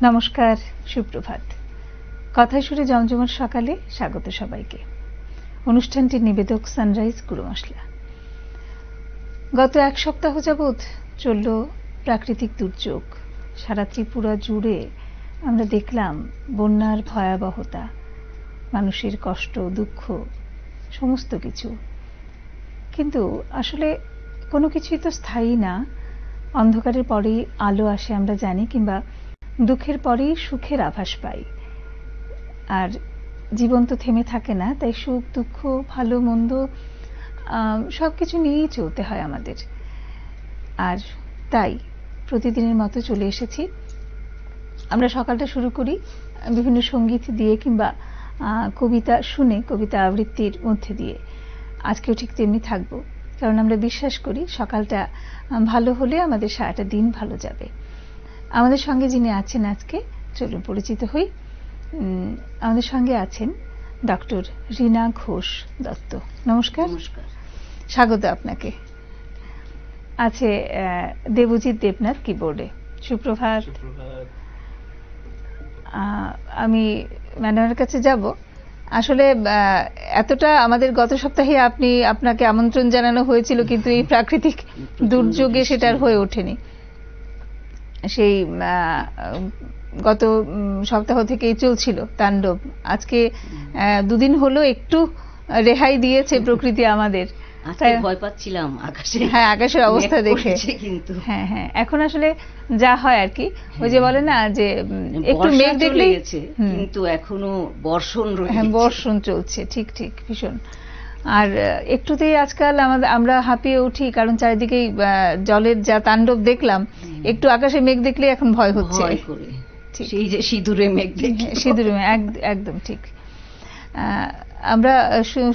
নমস্কার, সুপ্রভাত। কথায় সুরে জমজমাট সকালে স্বাগত সবাইকে। অনুষ্ঠানটির নিবেদক সানরাইজ গুঁড়ো মশলা। গত এক সপ্তাহ যাবৎ চলল প্রাকৃতিক দুর্যোগ। সারা ত্রিপুরা জুড়ে আমরা দেখলাম বন্যার ভয়াবহতা, মানুষের কষ্ট, দুঃখ, সমস্ত কিছু। কিন্তু আসলে কোনো কিছুই তো স্থায়ী না। অন্ধকারের পরেই আলো আসে আমরা জানি, কিংবা দুঃখের পরেই সুখের আভাস পাই। আর জীবন তো থেমে থাকে না, তাই সুখ দুঃখ ভালো মন্দ সবকিছু নিয়েই চলতে হয় আমাদের। আর তাই প্রতিদিনের মতো চলে এসেছি। আমরা সকালটা শুরু করি বিভিন্ন সঙ্গীত দিয়ে কিংবা কবিতা শুনে, কবিতা আবৃত্তির মধ্যে দিয়ে। আজকেও ঠিক তেমনি থাকবো, কারণ আমরা বিশ্বাস করি সকালটা ভালো হলে আমাদের সারাটা দিন ভালো যাবে। আমাদের সঙ্গে যিনি আছেন আজকে, চলুন পরিচিত হই। আমাদের সঙ্গে আছেন ডক্টর রীনা ঘোষ দত্ত। নমস্কার। নমস্কার, স্বাগত আপনাকে। আছে দেবজিৎ দেবনাথ কিবোর্ডে। সুপ্রভাত। আমি ম্যাডামের কাছে যাব। আসলে এতটা আমাদের গত সপ্তাহে আপনাকে আমন্ত্রণ জানানো হয়েছিল, কিন্তু এই প্রাকৃতিক দুর্যোগে সেটা আর হয়ে ওঠেনি। সেই গত সপ্তাহ থেকেই চলছিল তাণ্ডব। আজকে দুদিন হলো একটু রেহাই দিয়েছে প্রকৃতি আমাদের। ভয় পাচ্ছিলাম আকাশে, হ্যাঁ, আকাশের অবস্থা দেখে। কিন্তু হ্যাঁ হ্যাঁ, এখন আসলে যা হয় আর কি, ওই যে বলে না যে একটু মেঘ দেখলে, কিন্তু এখনো বর্ষণ, হ্যাঁ বর্ষণ চলছে। ঠিক ঠিক, ভীষণ। আর একটুতেই আজকাল আমরা হাঁপিয়ে উঠি, কারণ চারিদিকেই জলের যা তাণ্ডব দেখলাম। একটু আকাশে মেঘ দেখলে এখন ভয় হচ্ছে। সেই যে সিঁদুরে মেঘ দেখে, সিঁদুরে মেঘ, একদম ঠিক। আমরা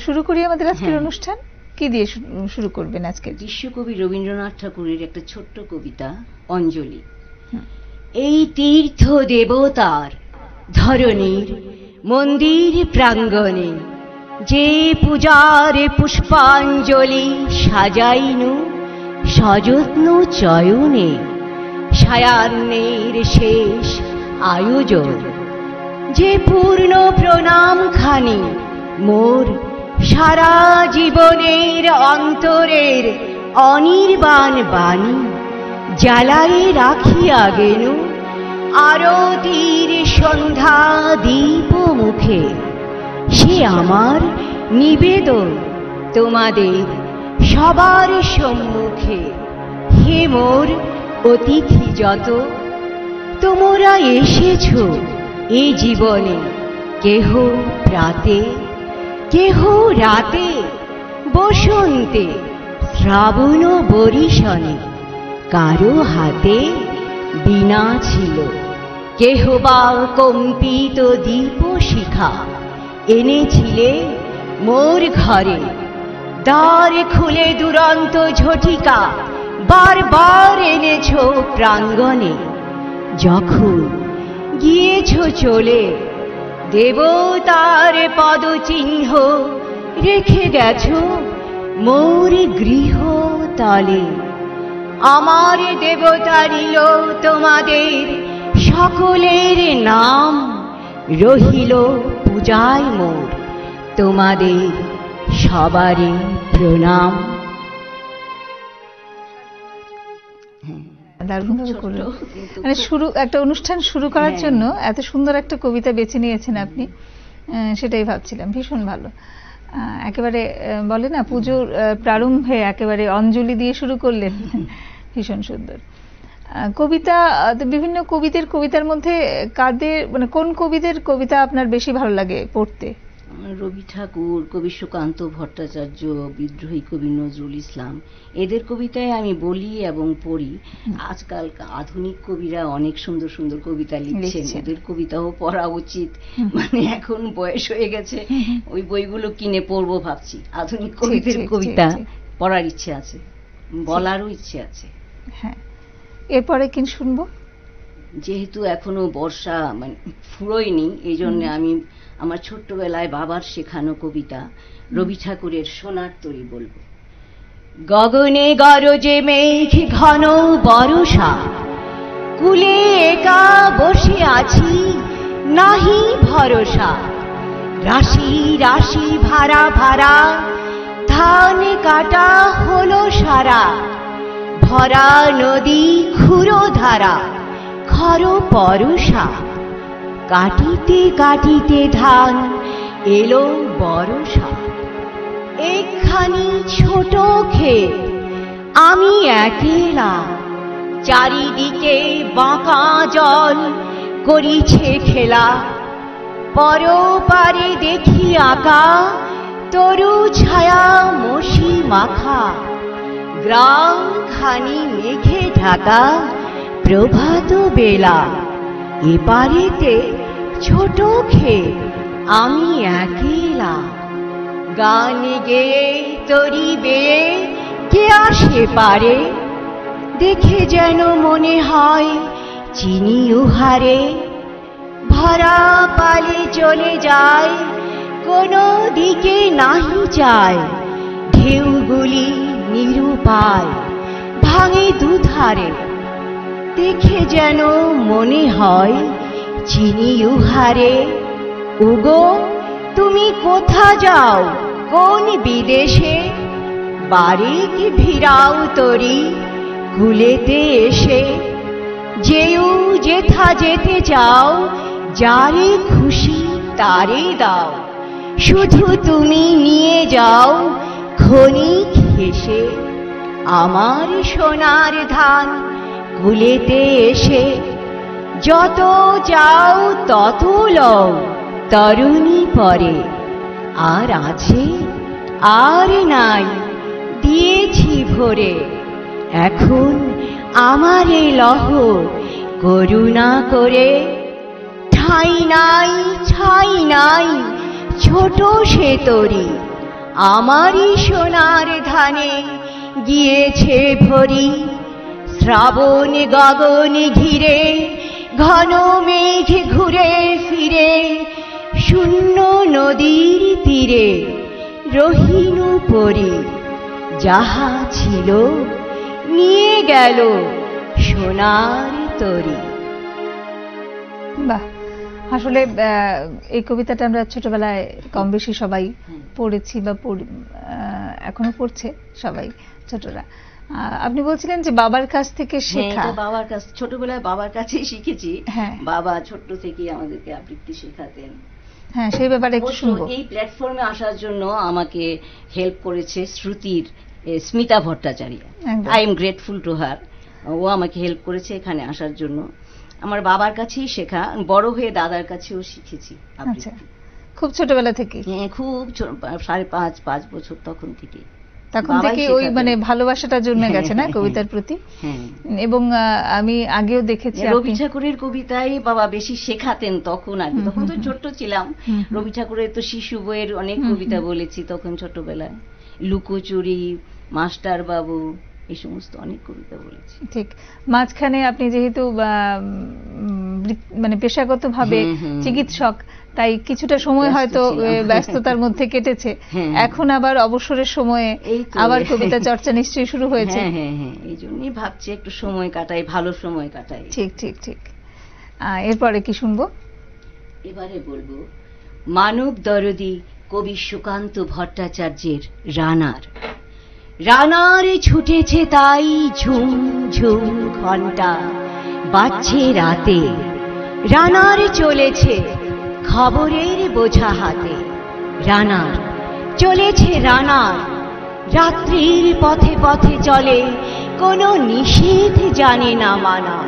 শুরু করি আমাদের আজকের অনুষ্ঠান। কি দিয়ে শুরু করবেন আজকে? বিশ্বকবি রবীন্দ্রনাথ ঠাকুরের একটা ছোট্ট কবিতা, অঞ্জলি। এই তীর্থ দেবতার ধরণীর মন্দির প্রাঙ্গণে যে পূজার পুষ্পাঞ্জলি সাজাইনু সযত্ন চয়নে, সায়ান্নের শেষ আয়োজন যে পূর্ণ প্রণাম খানি মোর সারা জীবনের অন্তরের অনির্বাণ বাণী জ্বালায়ে রাখিয়া গেনু আরতির সন্ধ্যা দীপ মুখে। সে আমার নিবেদন তোমাদের সবার সম্মুখে। হে মোর অতিথি যত, তোমরা এসেছ এ জীবনে, কেহ প্রাতে কেহ রাতে, বসন্তে শ্রাবণ বরিশনে, কারো হাতে বীণা ছিল, কেহ বা কম্পিত দীপ শিখা এনেছিলে মোর ঘরে। দ্বার খুলে দুরন্ত ঝটিকা বারবার এনেছ প্রাঙ্গণে। যখন গিয়েছ চলে দেবতার পদচিহ্ন রেখে গেছ মোর গৃহ তলে। আমার দেবতা নিল তোমাদের সকলের নাম, রহিল পূজায় মোর তোমাদের সবারই প্রণাম। মানে একটা অনুষ্ঠান শুরু করার জন্য এত সুন্দর একটা কবিতা বেছে নিয়েছেন আপনি, সেটাই ভাবছিলাম। ভীষণ ভালো। একেবারে বলে না, পুজোর প্রারম্ভে একেবারে অঞ্জলি দিয়ে শুরু করলেন। ভীষণ সুন্দর কবিতা। বিভিন্ন কবিতার মধ্যে কাদের, মানে কোন কবিদের কবিতা আপনার বেশি ভালো লাগে পড়তে? রবি ঠাকুর, কবি সুকান্ত ভট্টাচার্য, বিদ্রোহী কবি নজরুল ইসলাম, এদের কবিতায় আমি বলি এবং পড়ি। আজকাল আধুনিক কবিরা অনেক সুন্দর সুন্দর কবিতা লিখছেন, ওদের কবিতাও পড়া উচিত। মানে এখন বয়স হয়ে গেছে, ওই বইগুলো কিনে পড়বো ভাবছি। আধুনিক কবিদের কবিতা পড়ার ইচ্ছে আছে, বলারও ইচ্ছে আছে। হ্যাঁ, এরপরে কি শুনবো? যেহেতু এখনো বর্ষা মানে ফুরোয়নি, এই জন্য আমি আমার ছোট্টবেলায় বাবার শেখানো কবিতা রবি ঠাকুরের সোনার তরী বলবো। গগনে গরজে মেঘ ঘন বর্ষা, কুলে একা বসে নাহি ভরসা। রাশি রাশি ভাড়া ভাড়া ধান কাটা হলো সারা। ভরা নদী ক্ষুরো ধারা খর পরশা। কাটিতে কাটিতে ধান এলো বরষা। একখানি ছোট ক্ষেত আমি একেলা, চারিদিকে বাঁকা জল করিছে খেলা। পরপারে দেখি আঁকা তরু ছায়া মশি মাখা। গ্রাম খানি মেঘে ঢাকা প্রভাত বেলা। এপারেতে ছোট ক্ষেত আমি একেলা। গান গেয়ে তরি বেয়ে কে আসে পারে, দেখে যেন মনে হয় চিনি উহারে। ভরা পালে চলে যায় কোনো দিকে নাহি যায়। ঢেউগুলি নিরুপায় ভাঙে দুধারে, দেখে যেন মনে হয় চিনি উহারে। ওগো তুমি কোথা যাও কোন বিদেশে, বাড়ি ভিড়াও তরি কুলেতে এসে। যেও যেথা যেতে চাও, যারে খুশি তারে দাও। শুধু তুমি নিয়ে যাও ক্ষণিক হেসে। আমার সোনার ধান কুলেতে এসে। যত চাও তত লও তরুণী পরে। আর আছে আর নাই দিয়েছি ভরে। এখন আমারে লহ করুণা করে। ঠাই নাই ছাই নাই ছোট সে তরি, আমারই সোনার ধানে গিয়েছে ভরি। শ্রাবণ গগন ঘিরে ঘন মেঘ ঘুরে ফিরে। শূন্য নদীর তীরে রহিনু পরি। যাহা ছিল নিয়ে গেল সোনার তরি। বাহ, আসলে এই কবিতাটা আমরা ছোটবেলায় কম বেশি সবাই পড়েছি বা এখনো পড়ছে সবাই ছোটরা। আপনি বলছিলেন যে বাবার কাছ থেকে শেখা। বাবার কাছ, ছোটবেলায় বাবার কাছেই শিখেছি। বাবা ছোট্ট থেকে আমাদেরকে আবৃত্তি শেখাতেন। হ্যাঁ, সেই ব্যাপারে একটু শুনবো। এই প্ল্যাটফর্মে আসার জন্য আমাকে হেল্প করেছে শ্রুতির Smita Bhattacharya. I am grateful to her. ও আমাকে হেল্প করেছে এখানে আসার জন্য। আমার বাবার কাছেই শেখা, বড় হয়ে দাদার কাছেও শিখেছি। আচ্ছা, খুব ছোটবেলা থেকে? হ্যাঁ, খুব 5.5 বছর তখন থেকে। তখন থেকে ওই মানে ভালোবাসাটা জন্মে গেছে না কবিতার প্রতি। এবং আমি আগেও দেখেছি রবি ঠাকুরের কবিতায় বাবা বেশি শেখাতেন তখন। আগে তখন তো ছোট্ট ছিলাম। রবি ঠাকুরের তো শিশু বইয়ের অনেক কবিতা বলেছি তখন ছোটবেলায়। লুকোচুরি, মাস্টার বাবু, এই সমস্ত অনেক কবিতা বলেছি। ঠিক। মাঝখানে আপনি যেহেতু মানে পেশাগতভাবে চিকিৎসক, তাই কিছুটা সময় হয়তো ব্যস্ততার মধ্যে কেটেছে। এখন আবার অবসরের সময়ে আবার কবিতা চর্চা নিশ্চয়ই শুরু হয়েছে। হ্যাঁ, এই জন্যই ভাবছি একটু সময় কাটাই, ভালো সময় কাটাই। ঠিক ঠিক ঠিক। এরপরে কি শুনবো? এবারে বলবো মানব দরদী কবি সুকান্ত ভট্টাচার্যের রানার। রানারে ছুটেছে তাই ঝুম ঝুম ঘন্টা বাজছে রাতে। রানারে চলেছে খবরের বোঝা হাতে। রানার চলেছে রানার, রাত্রির পথে পথে চলে, কোনো নিষেধ জানে না মানা।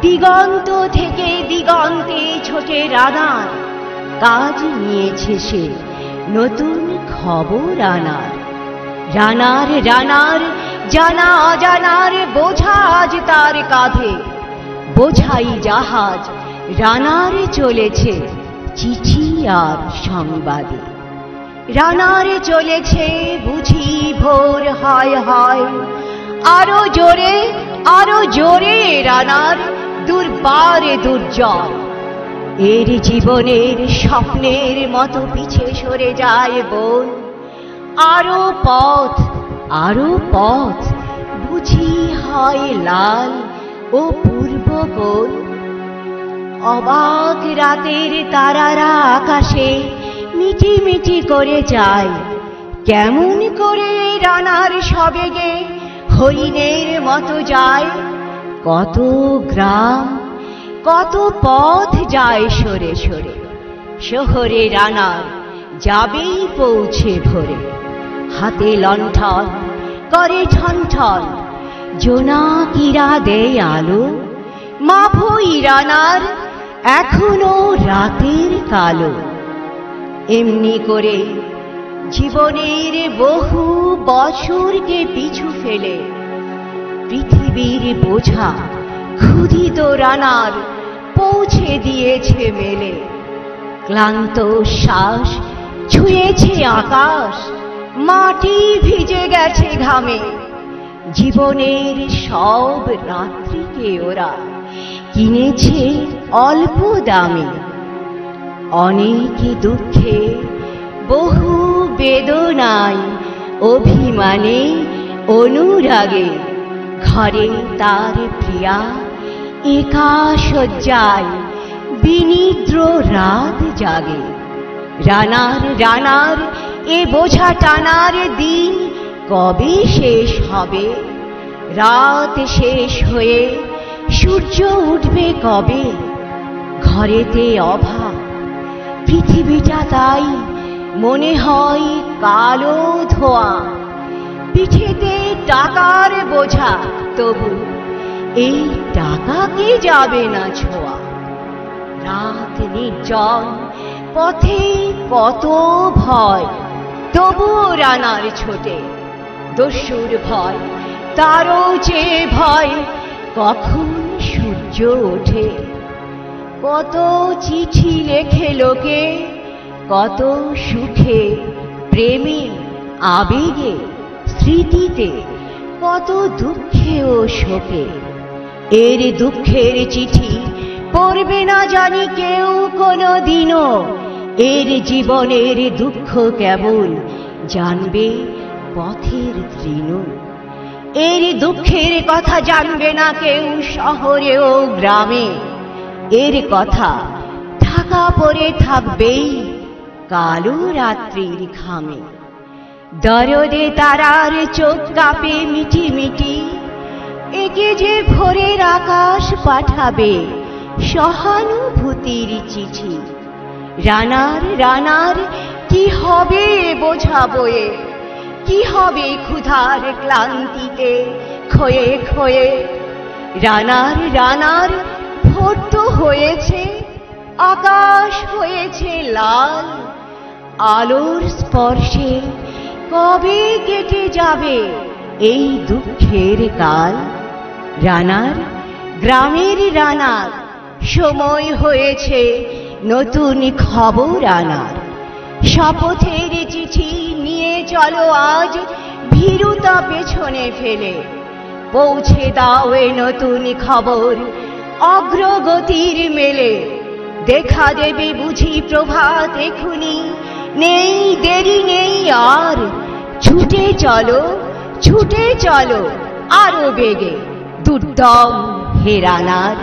দিগন্ত থেকে দিগন্তে ছোটে রানার, কাজ নিয়েছে সে নতুন খবর আনার। রানার রানার জানা অজানার বোঝা আজ তার কাঁধে। বোঝাই জাহাজ রানারে চলেছে চিঠি আর সংবাদে। রানারে চলেছে বুঝি ভোর হয় হয়। আরো জোরে রানার দুর্বারে দুর্জয়। এর জীবনের স্বপ্নের মতো পিছে সরে যায় বন। আরো পথ বুঝি হয় লাল ও পূর্ব কোণ। অবাক রাতের তারারা আকাশে মিটি মিটি করে যায়, কেমন করে রানার সবেগে হরিণের মতো যায়। কত গ্রাম কত পথ যায় সরে সরে, শহরে রানার যাবেই পৌঁছে ভোরে। হাতে লণ্ঠন করে ঠনঠন, জোনাকিরা দেয় আলো, মাফই রানার এখনো রাতের কালো। এমনি করে জীবনের বহু বছরকে পিছু ফেলে পৃথিবীর বোঝা ক্ষুধিত রানার পৌঁছে দিয়েছে মেলে। ক্লান্ত শ্বাস ছুঁয়েছে আকাশ, মাটি ভিজে গেছে ঘামে। জীবনের সব রাত্রিকে ওরা কিনেছে অল্প দামে। অনেক দুঃখে বহু বেদনায় অভিমানে অনুরাগে, ঘরে তার প্রিয়া একা শয্যায় বিনিদ্র রাত জাগে। রানার রানার এ বোঝা টানার দিন কবে শেষ হবে? রাত শেষ হয়ে সূর্য উঠবে কবে? ঘরেতে অভাব, পৃথিবীটা তাই মনে হয় কালো ধোঁয়া। পিঠেতে টাকার বোঝা, তবু এই টাকাকে যাবে না ছোঁয়া। রাত নির্জন, পথে কত ভয়, তবুও রানার ছোটে। দস্যুর ভয়, তারও চেয়ে ভয়, কখন সূর্য ওঠে। কত চিঠি লেখে লোকে, কত সুখে প্রেমে আবেগে স্মৃতিতে, কত দুঃখে ও শোকে। এর দুঃখের চিঠি পড়বে না জানি কেউ কোনো দিনও। এর জীবনের দুঃখ কেবল জানবে পথের তৃণ। এর দুঃখের কথা জানবে না কেউ শহরে ও গ্রামে। এর কথা ঢাকা পড়ে থাকবেই কালো রাত্রির ঘামে। দরদে তারার চোখ কাঁপে মিটি মিটি, একে যে ভোরের আকাশ পাঠাবে সহানুভূতির চিঠি। রানার রানার কি হবে বোঝা বয়ে, কি হবে ক্ষুধার ক্লান্তিতে ক্ষয়ে ক্ষয়ে। রানার রানার ভোর তো হয়েছে, আকাশ হয়েছে লাল। আলোর স্পর্শে কবে কেটে যাবে এই দুঃখের কাল? রানার, গ্রামের রানার, সময় হয়েছে নতুন খবর আনার। শপথের চিঠি নিয়ে চলো আজ ভীরুতা পেছনে ফেলে। পৌঁছে দাও এ নতুন খবর অগ্রগতির মেলে। দেখা দেবে বুঝি প্রভাত এখুনি, নেই দেরি নেই আর। ছুটে চলো আরো বেগে, দুর্দম হে রানার।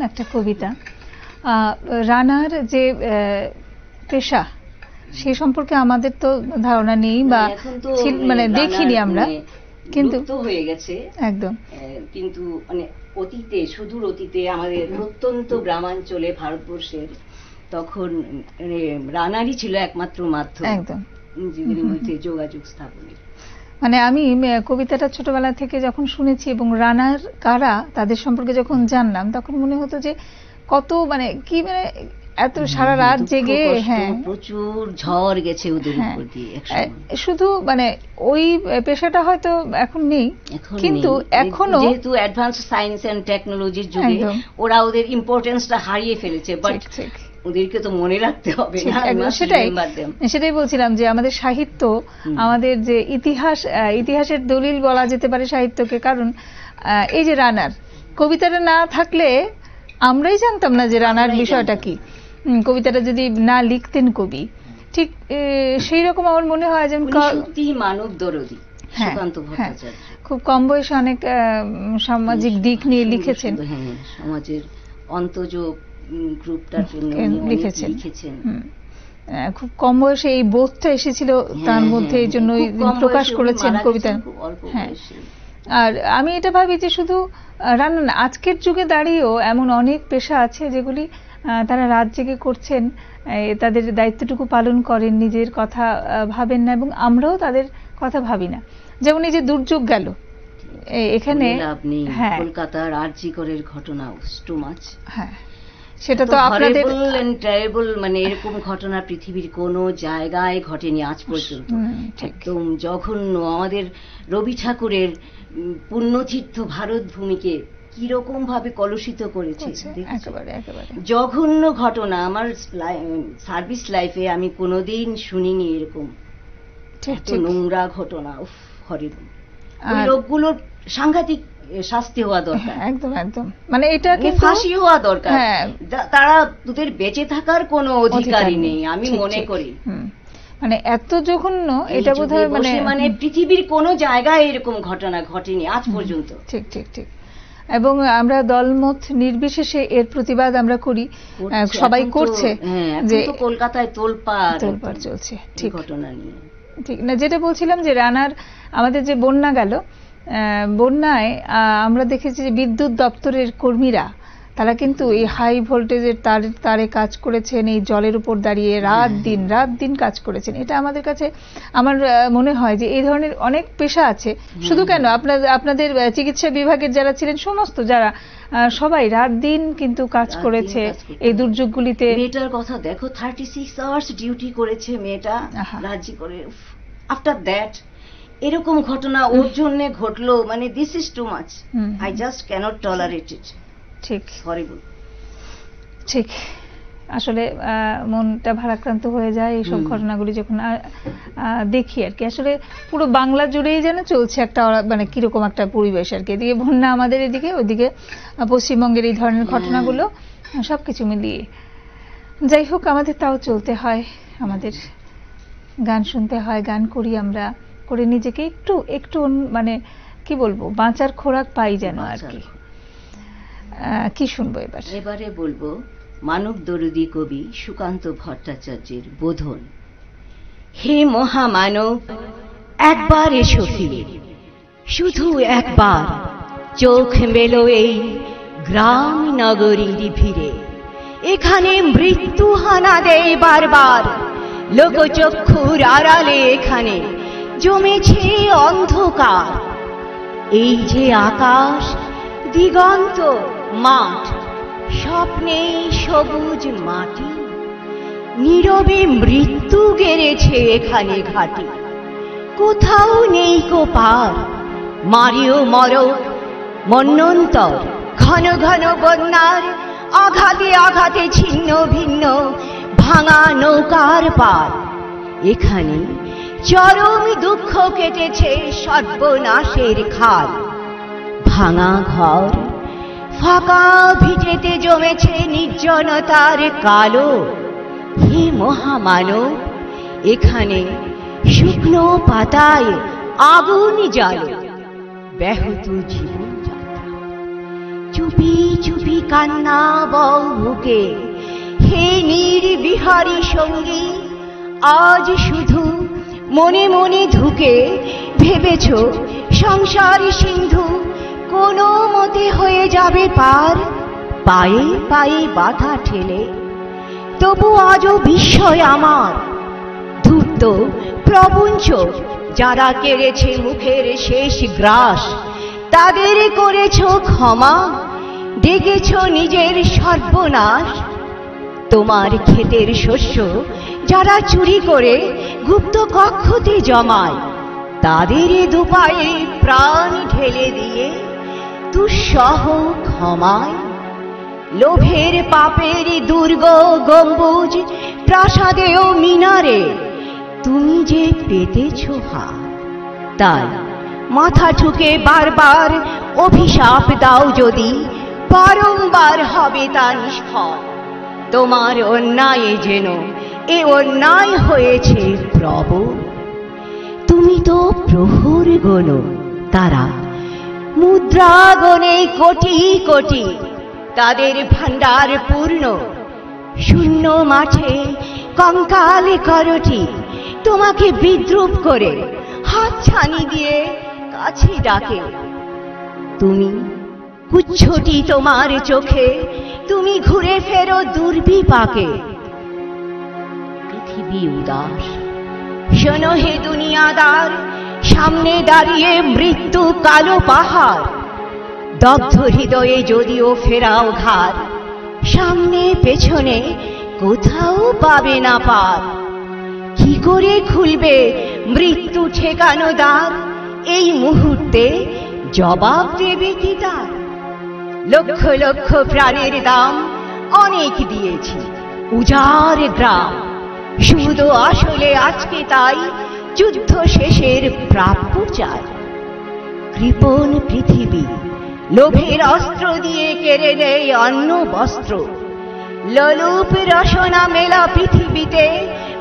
একটা কবিতা, রানার যে পেশা সে সম্পর্কে আমাদের তো ধারণা নেই বা মানে দেখিনি আমরা, কিন্তু হয়ে গেছে একদম। কিন্তু মানে অতীতে, সুদূর অতীতে আমাদের প্রত্যন্ত গ্রামাঞ্চলে ভারতবর্ষের তখন রানারই ছিল একমাত্র মাধ্যম একদম নিজেদের মধ্যে যোগাযোগ স্থাপনের। মানে আমি কবিতাটা ছোটবেলা থেকে যখন শুনেছি এবং রানার কারা তাদের সম্পর্কে যখন জানলাম, তখন মনে হতো যে কত মানে কি মানে এত সারা রাত জেগে, হ্যাঁ প্রচুর ঝড় গেছে ওদের উপর দিয়ে। শুধু মানে ওই পেশাটা হয়তো এখন নেই, কিন্তু এখনো যেহেতু অ্যাডভান্স সায়েন্স এন্ড টেকনোলজির যুগে ওরা ওদের ইম্পর্টেন্সটা হারিয়ে ফেলেছে, বাট ওদেরকে তো মনে রাখতে হবে না। সেটাই বলছিলাম যে আমাদের সাহিত্য, আমাদের যে ইতিহাসের দলিল বলা যেতে পারে সাহিত্যকে। কারণ এই যে রানার কবিতাটা না থাকলে আমরাই জানতাম না যে রানার বিষয়টা কি। কবিতাটা যদি না লিখতেন কবি, ঠিক সেই রকম আমার মনে হয় যে সত্যি মানব দরদী। সুকান্ত ভট্টাচার্য খুব কম বয়সে অনেক সামাজিক দিক নিয়ে লিখেছেন। হ্যাঁ, সমাজের অন্তজ গ্রুপটার জন্য লিখেছেন। খুব কম বয়সে এই বোধটা এসেছিল তার মধ্যে, এই জন্যই প্রকাশ করেছেন কবিতা। হ্যাঁ, আর আমি এটা ভাবি যে শুধু রান্না না, আজকের যুগে দাঁড়িয়েও এমন অনেক পেশা আছে যেগুলি তারা রাত জেগে করছেন, তাদের দায়িত্বটুকু পালন করেন, নিজের কথা ভাবেন না, এবং আমরাও তাদের কথা ভাবি না। যেমন এই যে দুর্যোগ গেল এখানে, কলকাতার আরজি করের ঘটনা, টু মাচ। হ্যাঁ, সেটা তো আপনাদের মানে এরকম ঘটনা পৃথিবীর কোনো জায়গায় ঘটেনি আজ পর্যন্ত। একদম জঘন্য। আমাদের রবি ঠাকুরের পুণ্যতীর্থ ভারত ভূমিকে কিরকম ভাবে কলুষিত করেছে, জঘন্য ঘটনা। আমার সার্ভিস লাইফে আমি কোনোদিন শুনিনি এরকম নোংরা ঘটনা। হরিবল। ওই লোকগুলোর সাংঘাতিক শাস্তি হওয়া দরকার। একদম একদম, মানে এটা কি ফাঁসি হওয়া দরকার। তারা তোদের বেঁচে থাকার কোনো অধিকারই নেই আমি মনে করি। মানে এত জঘন্য, এটা বোধহয় মানে পৃথিবীর কোনো জায়গায় এরকম ঘটনা ঘটেনি আজ পর্যন্ত। ঠিক ঠিক ঠিক। এবং আমরা দলমত নির্বিশেষে এর প্রতিবাদ আমরা করি, সবাই করছে। যে কলকাতায় তোলপাড় চলছে ঠিক ঘটনা নিয়ে। ঠিক না, যেটা বলছিলাম যে রানার আমাদের যে বন্যা গেল, বন্যায় আমরা দেখেছি যে বিদ্যুৎ দপ্তরের কর্মীরা তারা কিন্তু এই হাই ভোল্টেজের তারে কাজ করেছেন, এই জলের উপর দাঁড়িয়ে রাত দিন কাজ করেছেন। এটা আমাদের কাছে আমার মনে হয় যে এই ধরনের অনেক পেশা আছে। শুধু কেন, আপনাদের চিকিৎসা বিভাগের যারা ছিলেন, সমস্ত যারা সবাই রাত দিন কিন্তু কাজ করেছে এই দুর্যোগগুলিতে। মেয়েটার কথা দেখো, 36 আওয়ার্স ডিউটি করেছে মেয়েটা রাজি করে। আফটার দ্যাট এরকম ঘটনা ওর জন্য ঘটলো, মানে this is too much. I just cannot tolerate it. ঠিক, হরিবল। ঠিক, আসলে মনটা ভারাক্রান্ত হয়ে যায় এইসব ঘটনাগুলি যখন দেখি আর কি। আসলে পুরো বাংলা জুড়েই যেন চলছে একটা মানে কিরকম একটা পরিবেশ আর কি। এদিকে বন্যা আমাদের এদিকে, ওইদিকে পশ্চিমবঙ্গের এই ধরনের ঘটনাগুলো, সবকিছু মিলিয়ে। যাই হোক, আমাদের তাও চলতে হয়, আমাদের গান শুনতে হয়, গান করি আমরা, করে নিজেকে একটু একটু মানে কি বলবো, বাঁচার খোরাক পাই যেন আর কি। কি শুনবো এবারে বলবো মানব দরদী কবি সুকান্ত ভট্টাচার্যের বোধন। হে মহামানব, একবার এসো ফিরে, শুধু একবার চোখ মেলো এই গ্রাম নগরীর ভিড়ে। এখানে মৃত্যু হানা দেয় বারবার, লোকচক্ষুর আড়ালে এখানে জমেছে অন্ধকার। এই যে আকাশ, দিগন্ত, মাঠ, স্বপ্নে সবুজ মাটি, নীরবে মৃত্যু গেড়েছে এখানে ঘাটি। কোথাও নেই কো পার, মারিও মরক মন্বন্তর। ঘন ঘন বন্যার আঘাতে আঘাতে ছিন্ন ভিন্ন ভাঙা নৌকার পার। এখানে চরম দুঃখ কেটেছে সর্বনাশের খাল। ভাঙা ঘর, ফাঁকা ভিটেতে জমেছে নির্জনতার কালো। হে মহামানব, এখানে শুকনো পাতায় আগুন জ্বালো। ব্যাহত জীবনযাত্রা, চুপি চুপি কান্না বও বুকে। হে নির্বিহারী সঙ্গী, আজ শুধু মনে মনে ধুকে ভেবেছ সংসার সিন্ধু কোনো মতে হয়ে যাবে পার। পায়ে পায়ে বাধা ঠেলে তবু আজও বিস্ময় আমার। ধূর্ত প্রপঞ্চ যারা কেড়েছে মুখের শেষ গ্রাস, তাদের করেছ ক্ষমা, ডেকেছ নিজের সর্বনাশ। তোমার ক্ষেতের শস্য যারা চুরি করে গুপ্ত কক্ষতে জমায়, তাদের দুপায়ে প্রাণ ঢেলে দিয়ে দুঃসহ ক্ষমায়। লোভের পাপের দুর্গ গম্বুজ প্রাসাদে ও মিনারে তুমি যে পেতেছ হাত, তাই মাথা ঠুকে বারবার অভিশাপ দাও যদি, বারংবার হবে তা নিষ্ফল। তোমার অন্যায় যেন এ অন্যায় হয়েছে প্রবল। তুমি অনন্ত প্রহর গণ তারা, মুদ্রা গণে কোটি কোটি, তাদের ভাণ্ডার পূর্ণ। শূন্য মাঠে কঙ্কাল করটি তোমাকে বিদ্রুপ করে হাত ছানি দিয়ে কাছে ডাকে। তুমি কুচ্ছটি তোমার চোখে, তুমি ঘুরে ফেরো দুর্বিপাকে। পৃথিবী উদাস, শোনো হে দুনিয়াদার, সামনে দাঁড়িয়ে মৃত্যু কালো পাহাড়। দগ্ধ হৃদয়ে যদিও ফেরাও ঘাট, সামনে পেছনে কোথাও পাবে না পার। কি করে খুলবে মৃত্যু ঠেকানো দ্বার? এই মুহূর্তে জবাব দেবে কি তার? লক্ষ লক্ষ প্রাণের দাম অনেক দিয়েছি, উজাড় গ্রাম। শুধু আসলে আজকে তাই যুদ্ধ শেষের প্রাপ্য চাই। কৃপণ পৃথিবী লোভের অস্ত্র দিয়ে কেড়ে নেয় অন্ন বস্ত্র। লোলুপ রসনা মেলা পৃথিবীতে,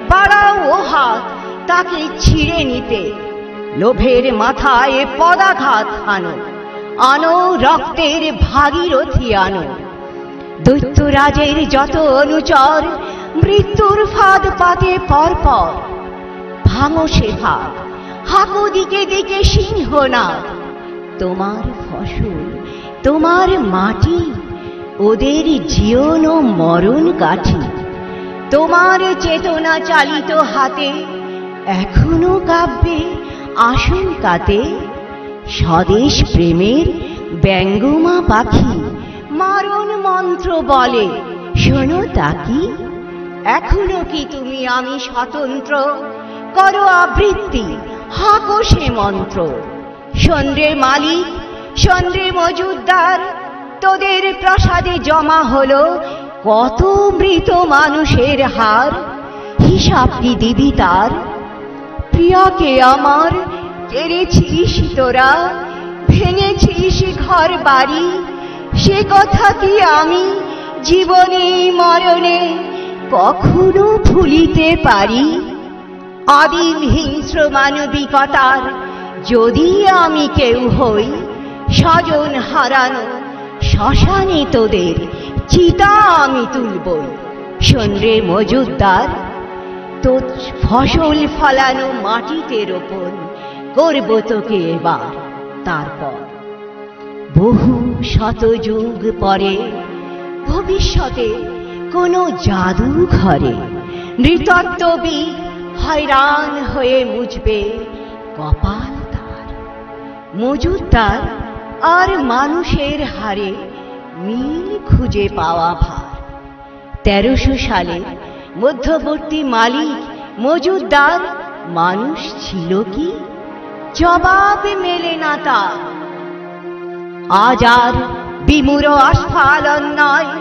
বাড়াও ও হাত তাকে ছিঁড়ে নিতে। লোভের মাথায় পদাঘাত আনো, আনো রক্তের ভাগীরথী আনো। দৈত্যরাজের যত অনুচর মৃত্যুর ফাঁদ পাতে পরপর। ভাঙো সে ভাগ, হাঁকো দিকে দিকে সিংহনাদ। তোমার ফসল, তোমার মাটি, ওদের জীবন ও মরণ কাঠি। তোমার চেতনা চালিত হাতে এখনো কাব্যে আশঙ্কাতে। স্বদেশ প্রেমের ব্যঙ্গমা পাখি মারণ মন্ত্র বলে, শোনো তাকি। এখনো কি তুমি আমি স্বতন্ত্র? করো আবৃত্তি, হাঁকো সে মন্ত্র। সন্দ্রের মালিক, সন্দ্রের মজুদ্দার, তোদের প্রসাদে জমা হলো কত মৃত মানুষের হার। হিসাব কি দিবি তার? প্রিয়াকে আমার কেড়েছিস তোরা, ভেঙেছিস ঘর বাড়ি। সে কথা কি আমি জীবনে মরণে কখনো ভুলিতে পারি? আদিম হিংস্র মানবিকতার যদি আমি কেউ হই, স্বজন হারানো শ্মশানে তোদের চিতা আমি তুলবই। সন্দ্রে মজুদ্দার, তোর ফসল ফলানো মাটিতে রোপণ করব তোকে এবার। তারপর বহু শত যুগ পরে ভবিষ্যতে কোনো জাদু ঘরে নৃতত্ত্ববিদ হয়রান হয়ে মুছবে কপাল তার। মজুদ্দার আর মানুষের হারে মিল খুঁজে পাওয়া ভার। 1300 সালে মধ্যবর্তী মালিক মজুদ্দার মানুষ ছিল কি? জবাব মেলে না তার। আজ আর বিমূঢ় আস্ফালন নয়,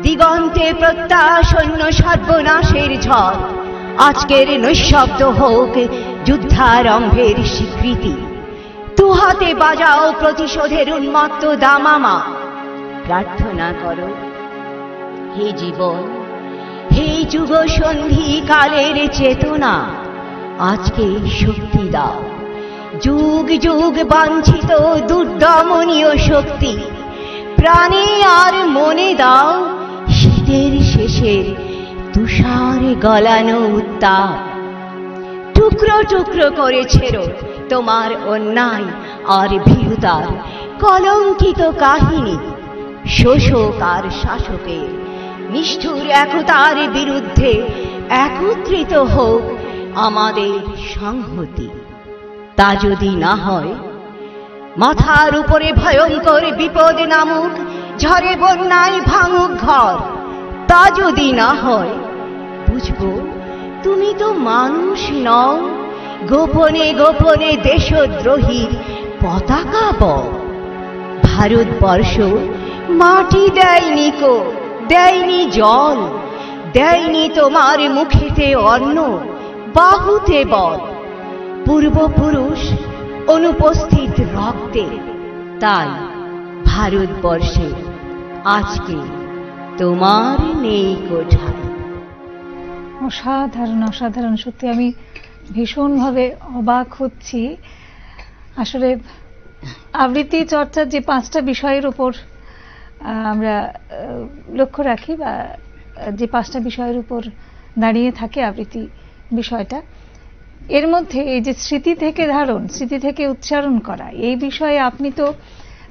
দিগন্তে প্রত্যাশন্য সর্বনাশের ঝড়। আজকের নৈঃশব্দ হোক যুদ্ধারম্ভের স্বীকৃতি। দুহাতে বাজাও প্রতিশোধের উন্মত্ত দামামা। প্রার্থনা করো হে জীবন, হে যুগ সন্ধি কালের চেতনা, আজকে শক্তি দাও। যুগ যুগ বাঞ্ছিত দুর্দমনীয় শক্তি, প্রাণে আর মনে দাও শীতের শেষের তুষার গলানো উত্তাপ। টুকরো টুকরো করে ছেড়ো তোমার অন্যায় আর ভীরুতার কলঙ্কিত কাহিনী। শোষক আর শাসকের নিষ্ঠুর একতার বিরুদ্ধে একত্রিত হোক আমাদের সংহতি। তা যদি না হয়, মাথার উপরে ভয়ঙ্কর বিপদ নামুক, ঝড়ে বন্যায় ভাঙুক ঘর। তা যদি না হয়, বুঝবো তুমি তো মানুষ নও, গোপনে গোপনে দেশদ্রোহীর পতাকা বও। ভারতবর্ষ মাটি দেয়নি কো, দেয়নি জল, দেয়নি তোমার মুখেতে অন্ন, বাহুতে বল। পূর্বপুরুষ অনুপস্থিত রক্তে, তাই ভারতবর্ষে আজকে তোমার নেই কোঠায়। অসাধারণ, অসাধারণ। সত্যি আমি ভীষণভাবে অবাক হচ্ছি। আসলে আবৃত্তি চর্চার যে 5টা বিষয়ের উপর আমরা লক্ষ্য রাখি, বা যে 5টা বিষয়ের উপর দাঁড়িয়ে থাকে আবৃত্তি বিষয়টা, এর মধ্যে এই যে স্মৃতি থেকে ধারণ, স্মৃতি থেকে উচ্চারণ করা, এই বিষয়ে আপনি তো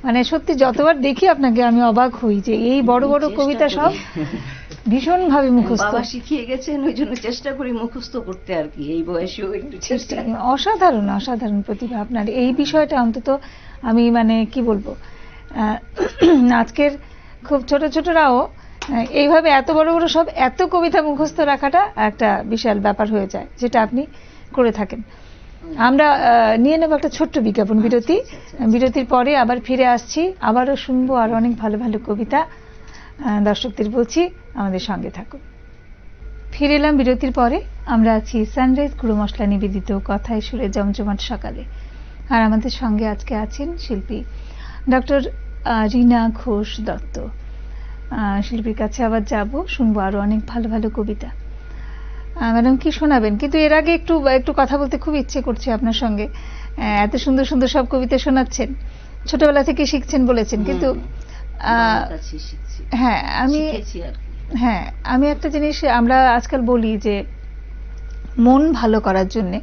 মানে সত্যি যতবার দেখি আপনাকে আমি অবাক হই যে এই বড় বড় কবিতা সব ভীষণভাবে মুখস্থ। বাবা শিখিয়ে গেছেন, ওই জন্য চেষ্টা করি মুখস্থ করতে আর কি, এই বয়সেও একটু চেষ্টা। অসাধারণ অসাধারণ প্রতিভা আপনার এই বিষয়টা। অন্তত আমি মানে কি বলবো, আজকের খুব ছোট ছোটরাও এইভাবে এত বড় বড় সব এত কবিতা মুখস্থ রাখাটা একটা বিশাল ব্যাপার হয়ে যায়, যেটা আপনি করে থাকেন। আমরা নিয়ে নেব একটা ছোট্ট বিজ্ঞাপন বিরতি। বিরতির পরে আবার ফিরে আসছি, আবারও শুনবো আর অনেক ভালো ভালো কবিতা। দর্শকদের বলছি আমাদের সঙ্গে থাকুন। ফিরে এলাম বিরতির পরে। আমরা আছি সানরাইজ গুঁড়ো মশলা নিবেদিত কথায় সুরে জমজমাট সকালে, আর আমাদের সঙ্গে আজকে আছেন শিল্পী ডক্টর রীনা ঘোষ দত্ত। শিল্পীর কাছে আবার যাব, শুনবো আরো অনেক ভালো ভালো কবিতা। ম্যাডাম কি শোনাবেন? কিন্তু এর আগে একটু কথা বলতে খুব ইচ্ছে করছে আপনার সঙ্গে। এত সুন্দর সুন্দর সব কবিতা শোনাচ্ছেন, ছোটবেলা থেকে শিখছেন বলেছেন, কিন্তু আমি একটা জিনিস আমরা আজকাল বলি যে মন ভালো করার জন্য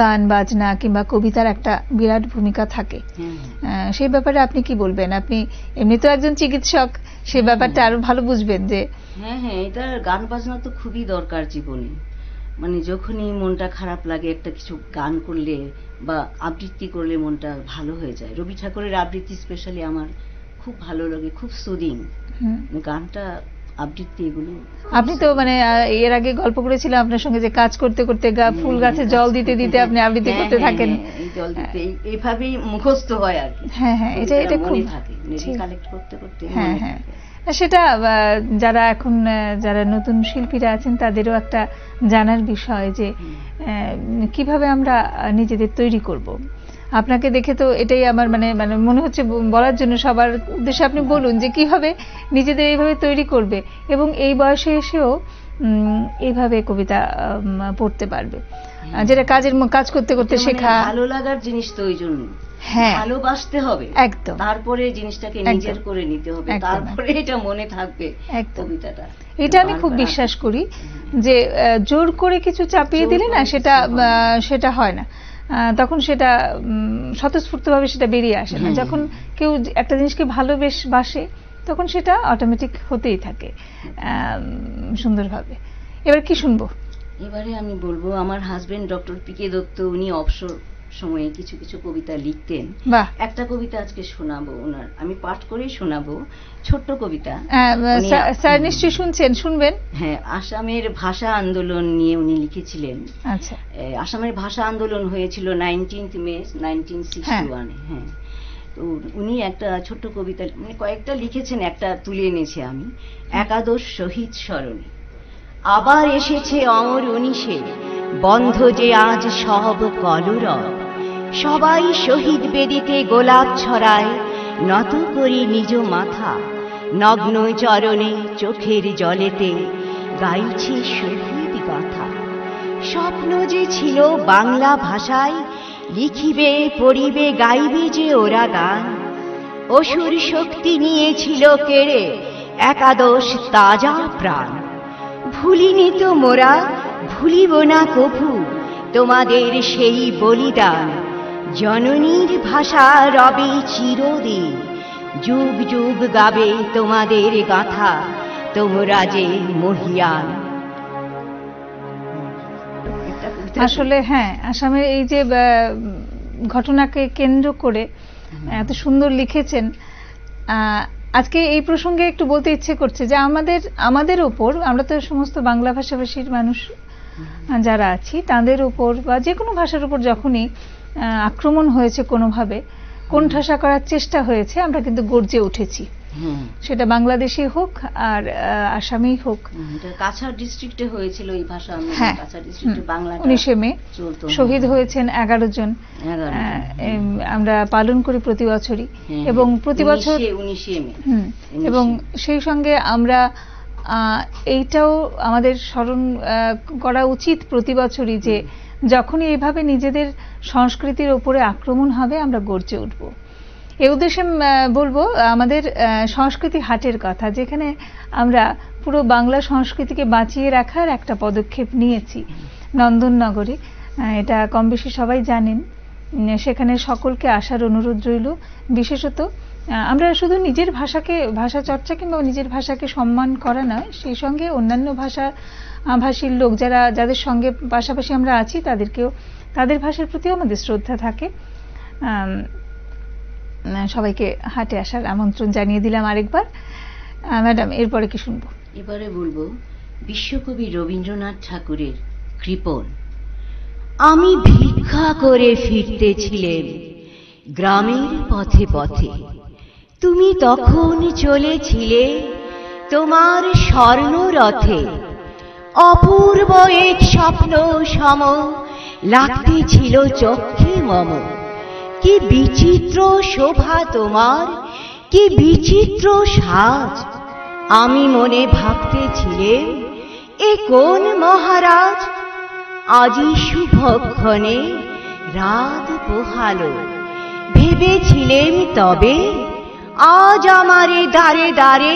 গান বাজনা কিংবা কবিতার একটা বিরাট ভূমিকা থাকে। সেই ব্যাপারে আপনি কি বলবেন? আপনি এমনি তো একজন চিকিৎসক, সেই ব্যাপারটা আরো ভালো বুঝবেন। যে হ্যাঁ, এটা গান বাজনা তো খুবই দরকার জীবনে। মানে যখনই মনটা খারাপ লাগে, একটা কিছু গান করলে বা আবৃত্তি করলে মনটা ভালো হয়ে যায়। রবি ঠাকুরের আবৃত্তি স্পেশালি আমার খুব ভালো লাগে, খুব সুদিং গানটা, আবৃত্তি এগুলো। আপনি তো মানে এর আগে গল্প করেছিলাম আপনার সঙ্গে যে কাজ করতে করতে ফুল গাছে জল দিতে দিতে আপনি আবৃত্তি করতে থাকেন। এই জল দিতে এইভাবেই মুখস্থ হয় আর কি। হ্যাঁ, এটা খুব থাকে, কালেক্ট করতে করতে। হ্যাঁ, সেটা যারা এখন যারা নতুন শিল্পীরা আছেন তাদেরও একটা জানার বিষয় যে কিভাবে আমরা নিজেদের তৈরি করব। আপনাকে দেখে তো এটাই আমার মানে মনে হচ্ছে বলার জন্য, সবার উদ্দেশ্যে আপনি বলুন যে কিভাবে নিজেদের এইভাবে তৈরি করবে এবং এই বয়সে এসেও এইভাবে কবিতা পড়তে পারবে, যেটা কাজ করতে করতে শেখা। ভালো লাগার জিনিস তো ওই জন্য ভালোবাসতে হবে, একদম। তারপরে জিনিসটাকে নিজের করে নিতে হবে, তারপরে এটা মনে থাকবে কবিতাটা। এটা আমি খুব বিশ্বাস করি যে জোর করে কিছু চাপিয়ে দিলে না সেটা হয় না, তখন সেটা স্বতঃস্ফূর্তভাবে সেটা বেরিয়ে আসে না। যখন কেউ একটা জিনিসকে ভালোবাসে তখন সেটা অটোমেটিক হতেই থাকে সুন্দরভাবে। এবার কি শুনবো? এবারে আমি বলবো আমার হাজবেন্ড ডক্টর পি.কে. দত্ত, উনি অবসর সময়ে কিছু কিছু কবিতা লিখতেন। একটা কবিতা আজকে শোনাবো ওনার, আমি পাঠ করেই শোনাবো, ছোট্ট কবিতা। স্যার নিশ্চয়ই শুনবেন। হ্যাঁ, আসামের ভাষা আন্দোলন নিয়ে উনি লিখেছিলেন। আচ্ছা, আসামের ভাষা আন্দোলন হয়েছিল 19 মে 1961। হ্যাঁ, তো উনি একটা ছোট্ট কবিতা মানে কয়েকটা লিখেছেন, একটা তুলে এনেছি আমি। একাদশ শহীদ স্মরণে। আবার এসেছে অমর 19-এ, বন্ধ যে আজ সব কলরব, সবাই শহীদ বেদিতে গোলাপ ছড়ায়, নত করি নিজ মাথা, নগ্ন চরণে চোখের জলেতে গাইছে শহীদ গাথা। স্বপ্ন যে ছিল বাংলা ভাষায়, লিখিবে পড়িবে গাইবে যে ওরা গান, অসুর শক্তি নিয়েছিল কেড়ে একাদশ তাজা প্রাণ। ভুলিনি তো মোরা, ভুলিব না কভু তোমাদের সেই বলিদান, জননীর ভাষা রবে চিরদিন, যুগ যুগ গাবে তোমাদের গাথা, তোমরা যে মহিয়ান। আসলে হ্যাঁ, আসামের এই যে ঘটনাকে কেন্দ্র করে এত সুন্দর লিখেছেন। আজকে এই প্রসঙ্গে একটু বলতে ইচ্ছে করছে যে আমাদের ওপর, আমরা তো সমস্ত বাংলা ভাষাভাষীর মানুষ যারা আছি, তাদের উপর বা যে কোনো ভাষার উপর যখনই আক্রমণ হয়েছে, কোনোভাবে কোণঠাসা করার চেষ্টা হয়েছে, আমরা কিন্তু গর্জে উঠেছি। সেটা বাংলাদেশে হোক আর আসামেই হোক। কাছাড় ডিস্ট্রিক্টে হয়েছিল এই ভাষা আন্দোলন। কাছাড় ডিস্ট্রিক্টে বাংলা 19 মে শহীদ হয়েছেন 11 জন। আমরা পালন করি প্রতি বছরই, এবং প্রতি বছর 19 মে, এবং সেই সঙ্গে আমরা এইটাও আমাদের স্মরণ করা উচিত প্রতি বছরই, যে যখনই এইভাবে নিজেদের সংস্কৃতির ওপরে আক্রমণ হবে আমরা গর্জে উঠব। এই উদ্দেশ্যে বলবো আমাদের সংস্কৃতি হাটের কথা, যেখানে আমরা পুরো বাংলা সংস্কৃতিকে বাঁচিয়ে রাখার একটা পদক্ষেপ নিয়েছি নন্দননগরে। এটা কম বেশি সবাই জানেন। সেখানে সকলকে আসার অনুরোধ রইল। বিশেষত আমরা শুধু নিজের ভাষা চর্চা কিংবা নিজের ভাষাকে সম্মান করা নয়, সেই সঙ্গে অন্যান্য ভাষীর লোক যাদের সঙ্গে পাশাপাশি আমরা আছি তাদেরকেও, তাদের ভাষার প্রতিও আমাদের শ্রদ্ধা থাকে। সবাইকে হাটে আসার আমন্ত্রণ জানিয়ে দিলাম আরেকবার। ম্যাডাম, এরপরে কি শুনবো? এবারে বলবো বিশ্বকবি রবীন্দ্রনাথ ঠাকুরের কৃপণ। আমি ভিক্ষা করে ফিরতেছিলেম গ্রামের পথে পথে, তুমি তখন চলেছিলে তোমার স্বর্ণরথে। অপূর্ব এক স্বপ্ন সম লাগতেছিল চক্ষে মম। কি বিচিত্র শোভা তোমার, কি বিচিত্র সাজ। আমি মনে ভাবতেছিলেম এ কোন মহারাজ। আজি শুভক্ষণে রাত পোহালো, ভেবেছিলেম তবে আজ আমারে দ্বারে দ্বারে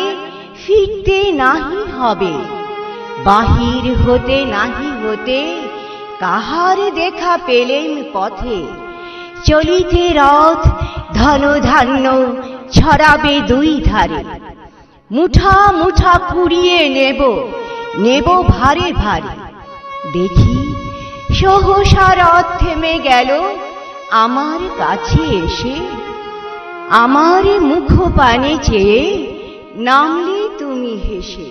ফিরতে নাহি হবে। বাহির হতে নাহি হতে কাহার দেখা পেলেম পথে। চলিতে রথ ধন ধান্য ছড়াবে দুই ধারে। মুঠা মুঠা কুড়িয়ে নেব ভারে ভারে। দেখি সহসা রথ থেমে গেল আমার কাছে এসে। আমার মুখ পানে চেয়ে নামলে তুমি হেসে।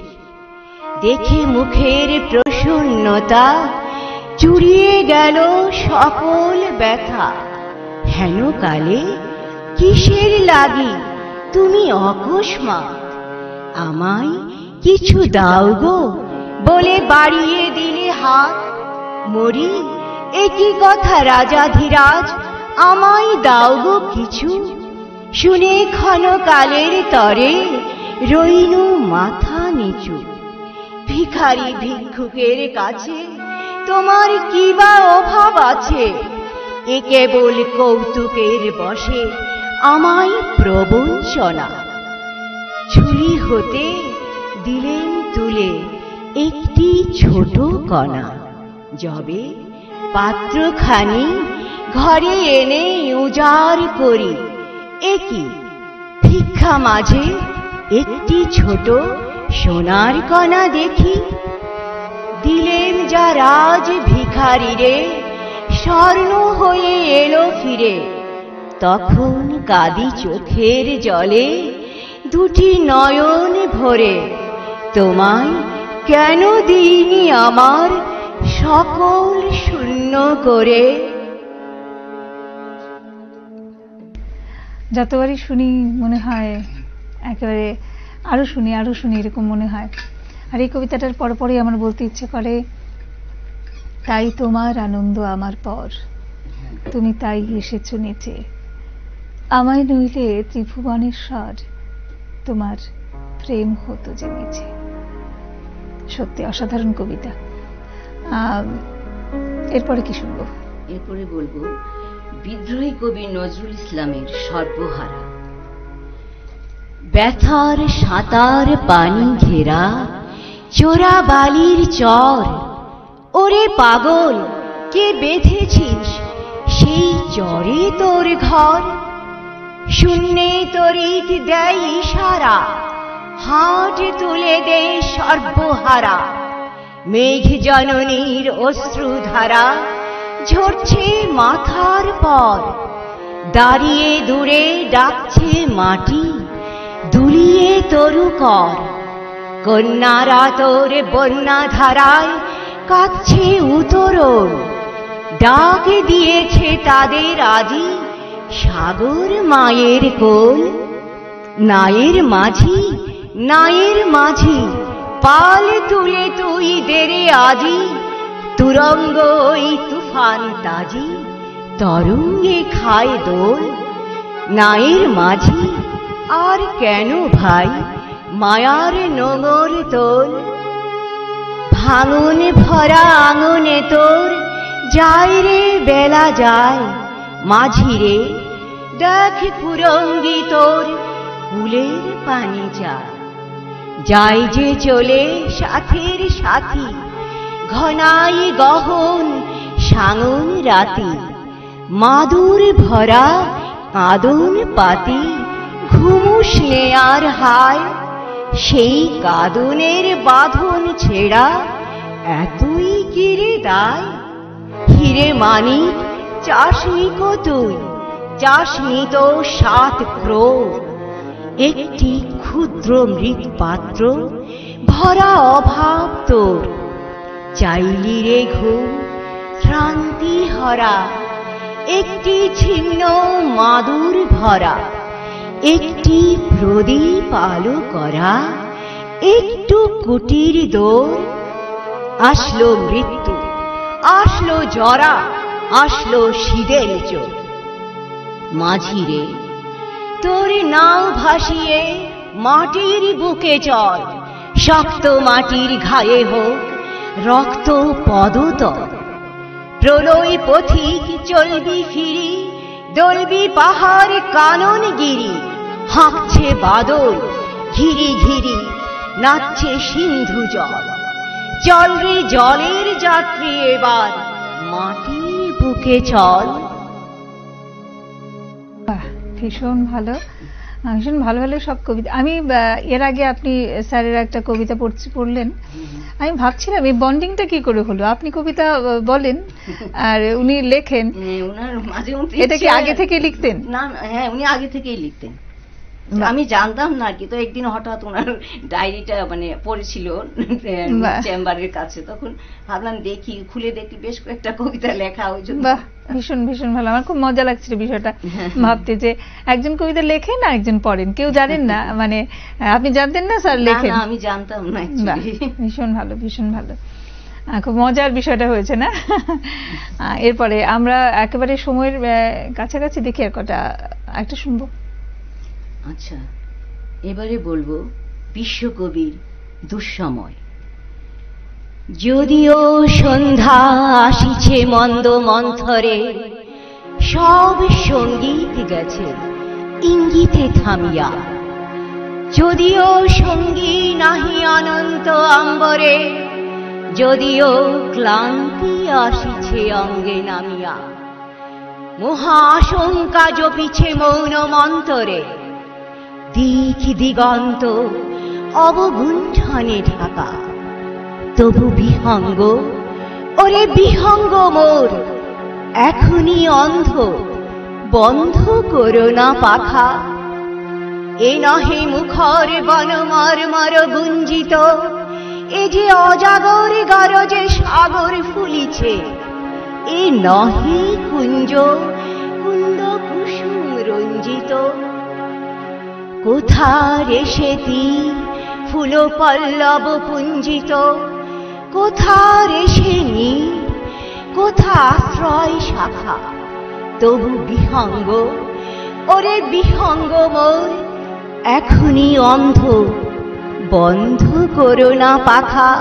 দেখে মুখের প্রসন্নতা চুরিয়ে গেল সকল ব্যথা। হেন কালে কিসের লাগি তুমি অকস্মাৎ আমায় কিছু দাও গো বলে বাড়িয়ে দিলে হাত। মরি একই কথা রাজাধিরাজ, আমায় দাও গো কিছু। শুনে ক্ষণকালের তরে রইনু মাথা নিচু। ভিখারি ভিক্ষুকের কাছে তোমার কি বা অভাব আছে। এ কেবল কৌতুকের বশে আমায় প্রবঞ্চনা। ঝুলি হতে দিলেন তুলে একটি ছোট কণা। যবে পাত্রখানি ঘরে এনে উজাড় করি, একই ভিক্ষা মাঝে একটি ছোট সোনার কণা দেখি। দিলেন যা রাজ ভিখারিরে, স্বর্ণ হয়ে এলো ফিরে। তখন কাঁদি চোখের জলে দুটি নয়ন ভরে। তোমায় কেন দিইনি আমার সকল শূন্য করে। যতবারই শুনি মনে হয় একেবারে আরো শুনি এরকম মনে হয়। আর এই কবিতাটার পরপরই আমার বলতে ইচ্ছে করে, তাই তোমার আনন্দ আমার পর, তুমি তাই এসেছো নেচে। আমায় নইলে ত্রিভুবনেশ্বর, তোমার প্রেম হতো যে মিছে। সত্যি অসাধারণ কবিতা। এরপরে কি শুনবো? এরপরে বলবো বিদ্রোহী কবি নজরুল ইসলামের সর্বহারা। ব্যথার সাঁতার পানি ঘেরা চোরা বালির চর। ওরে পাগল, কে বেঁধেছিস সেই চরে তোর ঘর। শূন্যে তরিত দেয় ইশারা, হাট তুলে দে সর্বহারা। মেঘ জননীর অশ্রুধারা ঝরছে মাথার পর। দাঁড়িয়ে দূরে ডাকছে মাটি, দুলিয়ে তরু কর। কন্যারা তোর বন্যা ধারায় কাঁদছে উতরণ। ডাক দিয়েছে তাদের আজি সাগর মায়ের কোল। নায়ের মাঝি পাল তুলে তুই দেরে আজি। তুরঙ্গ ওই তুফান তাজি তরঙ্গে খায় দোল। নায়ের মাঝি আর কেন ভাই মায়ার নোঙর তোল, ভাঙন ভরা আঙনে তোর যায় রে বেলা যায়, মাঝি রে দেখ কুরঙ্গি তোর কুলের পানি যায়। যায় যে চলে সাথীর সাথী, ঘনাই গহন সাঙন রাতি, মাদুর ভরা কাঁদন পাতি, ঘুমুস নে আর হায়। সেই কাঁদনের বাঁধন ছেড়া এতই কিরে দায়। হিরে মানিক চাসনি কো তুই, চাসনি তো 7 ক্রোড়, একটি ক্ষুদ্র মৃৎ পাত্র ভরা অভাব তোর। চাইলি রে ঘুম শ্রান্তি হরা, একটি ছিন্ন মাদুর ভরা, একটি প্রদীপ আলো করা, একটু কুটির দোর। আসলো মৃত্যু, আসলো জরা, আসলো শীতের চোর। মাঝি রে তোর নাও ভাসিয়ে মাটির বুকে চল, শক্ত মাটির ঘায়ে হোক রক্ত পদতল। প্রলয় পথিক চলবি ফিরি, দলবি পাহাড় কানন গিরি, হাঁকছে বাদল ঘিরি ঘিরি, নাচছে সিন্ধু জল। চল রে জলের যাত্রী এবার মাটির বুকে চল। ভীষণ ভালো, ভীষণ ভালো ভালো সব কবিতা। আমি এর আগে আপনি স্যারের একটা কবিতা পড়লেন, আমি ভাবছিলাম এই বন্ডিংটা কি করে হলো। আপনি কবিতা বলেন আর উনি লেখেন। এটা কি আগে থেকে লিখতেন? না, হ্যাঁ, উনি আগে থেকেই লিখতেন, আমি জানতাম না আর কি। তো একদিন হঠাৎ ওনার ডায়েরিটা মানে পড়েছিল চেম্বারের কাছে, তখন ভাবলাম দেখি, খুলে দেখি বেশ কয়েকটা কবিতা লেখা। ওই জন্য ভীষণ ভীষণ ভালো, আমার খুব মজা লাগছিল বিষয়টা ভাবতে যে একজন কবিতা লেখেন আর একজন পড়েন, কেউ জানেন না। মানে আপনি জানতেন না স্যার লেখেন? আমি জানতাম না। ভীষণ ভালো, ভীষণ ভালো, খুব মজার বিষয়টা হয়েছে না? এরপরে আমরা একেবারে সময়ের কাছাকাছি দেখি আর কটা একটা শুনবো। আচ্ছা, এবারে বলবো বিশ্বকবির দুঃসময়। যদিও সন্ধ্যা আসিছে মন্দ মন্থরে, সব সঙ্গীত গেছে ইঙ্গিতে থামিয়া। যদিও সঙ্গী নাহি অনন্ত অম্বরে, যদিও ক্লান্তি আসিছে অঙ্গে নামিয়া। মহাশঙ্কা জপিছে মৌন মন্তরে, দিক দিগন্ত অবগুণ্ঠনে ঢাকা। তবু বিহঙ্গ, ওরে বিহঙ্গ মোর এখনই অন্ধ, বন্ধ করো না পাখা। এ নহে মুখর বনমর্মর গুঞ্জিত, এ যে অজাগর গরজে সাগর ফুলিছে। এ নহে কুঞ্জ কুন্দ কুসুম রঞ্জিত, কোথা রেশে তীর ফুল পল্লব পুঞ্জিত। কোথা রেশে নীর, কোথা আশ্রয় শাখা। তবু বিহঙ্গ, ওরে বিহঙ্গ মোর এখনই অন্ধ, বন্ধ করো না পাখা।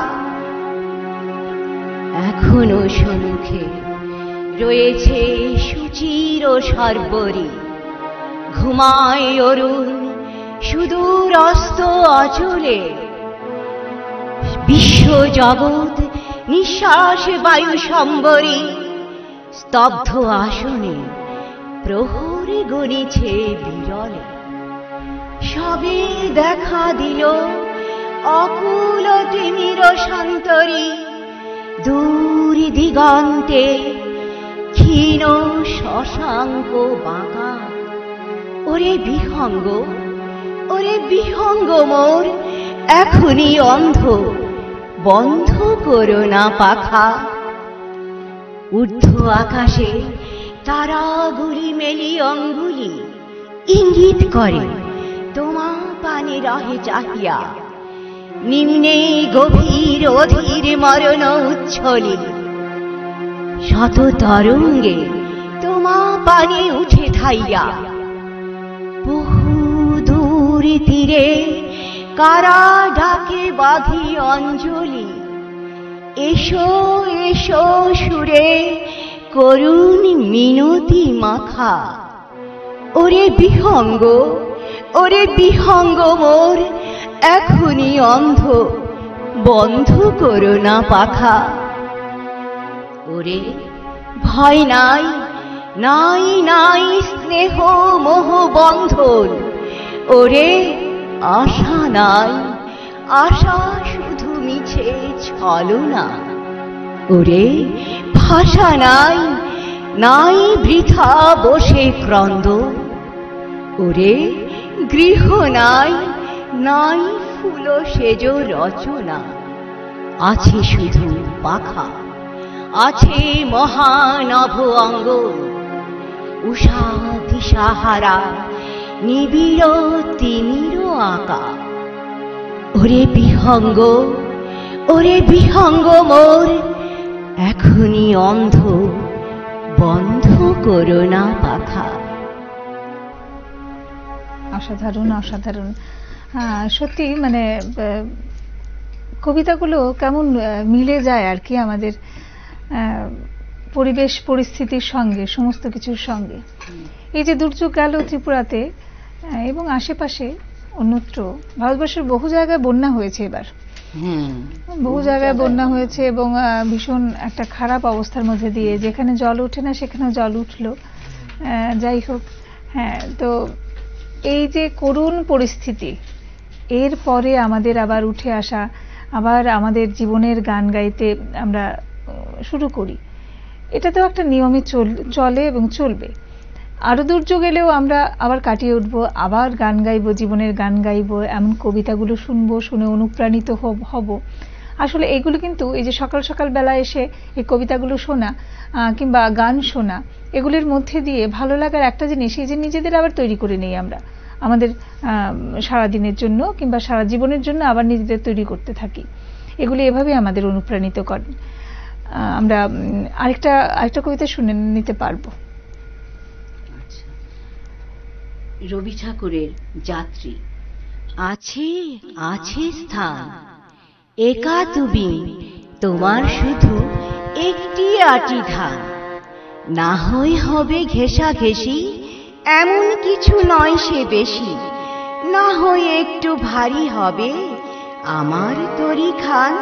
এখনো সম্মুখে রয়েছে সুচির সর্বরী, ঘুমায় অরুণ সুদূর অস্ত অচলে। বিশ্ব জগৎ নিঃশ্বাস বায়ু সম্বরী, স্তব্ধ আসনে প্রহরে গণিছে বিরলে। সবে দেখা দিল অকুল তিমির সন্তরী, দূর দিগন্তে ক্ষীণ শশাঙ্ক বাঁকা। ওরে বিহঙ্গ, ওরে বিহঙ্গ মোর এখনই অন্ধ, বন্ধ করো না পাখা। ঊর্ধ্ব আকাশে তারাগুলি মেলি অঙ্গুলি, ইঙ্গিত করে তোমা পানে রহে চাহিয়া। নিম্নে গভীর অধীর মরণ উচ্ছলি, শত তরঙ্গে তোমা পানে উঠে ধাইয়া। বহু দূর তীরে কারা ডাকে বাঁধি অঞ্জলি, এসো এসো সুরে করুণ মিনতি মাখা। ওরে বিহঙ্গ, ওরে বিহঙ্গ মোর এখনই অন্ধ, বন্ধ করো না পাখা। ওরে ভয় নাই, নাই নাই স্নেহ মোহ বন্ধন, ওরে আশা নাই, আশা শুধু মিছে ছলনা। ওরে ভাষা নাই, নাই বৃথা বসে ক্রন্দ, ওরে গৃহ নাই, নাই ফুল সেজ রচনা। আছে শুধু পাখা, আছে মহানভ অঙ্গ, উষা দিশাহারা নিবিড় তিমির আঁকা। ওরে বিহঙ্গ, ওরে বিহঙ্গ মোর এখনই অন্ধ, বন্ধ করো না পাখা। অসাধারণ অসাধারণ। সত্যি মানে কবিতাগুলো কেমন মিলে যায় আর কি আমাদের পরিবেশ পরিস্থিতির সঙ্গে, সমস্ত কিছুর সঙ্গে। এই যে দুর্যোগ গেল ত্রিপুরাতে এবং আশেপাশে অন্যত্র ভারতবর্ষের বহু জায়গায় বন্যা হয়েছে এবার, বহু জায়গায় বন্যা হয়েছে এবং ভীষণ একটা খারাপ অবস্থার মধ্যে দিয়ে, যেখানে জল ওঠে না সেখানে জল উঠলো। যাই হোক, হ্যাঁ, তো এই যে করুণ পরিস্থিতি, এর পরে আমাদের আবার উঠে আসা, আবার আমাদের জীবনের গান গাইতে আমরা শুরু করি, এটা তো একটা নিয়মে চলে এবং চলবে। আরো দুর্যোগ এলেও আমরা আবার কাটিয়ে উঠবো, আবার গান গাইবো, জীবনের গান গাইবো, এমন কবিতাগুলো শুনবো, শুনে অনুপ্রাণিত হব। আসলে এগুলো কিন্তু এই যে সকাল সকাল বেলা এসে এই কবিতাগুলো শোনা কিংবা গান শোনা, এগুলির মধ্যে দিয়ে ভালো লাগার একটা জিনিস, এই যে নিজেদের আবার তৈরি করে নেই আমরা আমাদের সারাদিনের জন্য কিংবা সারা জীবনের জন্য আবার নিজেদের তৈরি করতে থাকি। এগুলি এভাবে আমাদের অনুপ্রাণিত করেন। আমরা আরেকটা কবিতা শুনে নিতে পারবো। রবি ঠাকুরের যাত্রী। আছে আছে স্থান একা তুমি, তোমার শুধু একটি আটি ধান। না হয় হবে ঘেঁষা ঘেঁষি, এমন কিছু নয় সে বেশি। না হয় একটু ভারী হবে আমার তরি খান।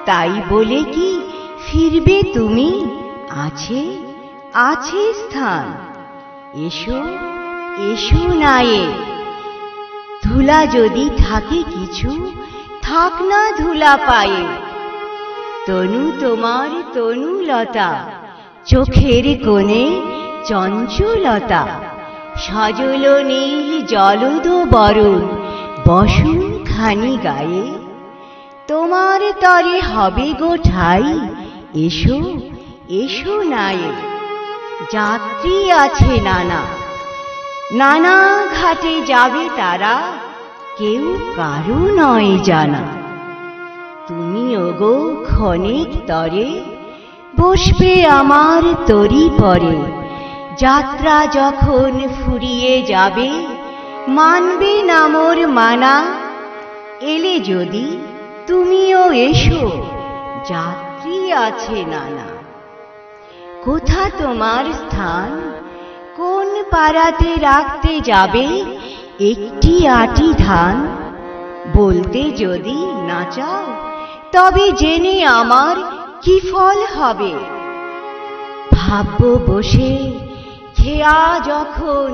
তাই বলে কি ফিরবে তুমি? আছে আছে স্থান, এসো এসো নায়ে। ধুলা যদি থাকে কিছু, থাক না ধুলা পায়ে। তনু তোমার তনুলতা, চোখের কোণে চঞ্চলতা। সজল নীল জলদ বরণ, বসন খানি গায়ে। তোমার তরে হবে গো ঠাই, এসো এসো নায়ে। যাত্রী আছে নানা, নানা ঘাটে যাবে তারা, কেউ কারো নয় জানা। তুমি ওগো ক্ষণিক তরে, বসবে আমার তরি পরে। যাত্রা যখন ফুরিয়ে যাবে, মানবে না মোর মানা। এলে যদি তুমিও এসো, যাত্রী আছে নানা। কোথা তোমার স্থান, কোন পাড়াতে রাখতে যাবে একটি আটি ধান? বলতে যদি না চাও, তবে জেনে আমার কি ফল হবে? ভাববো বসে খেয়া যখন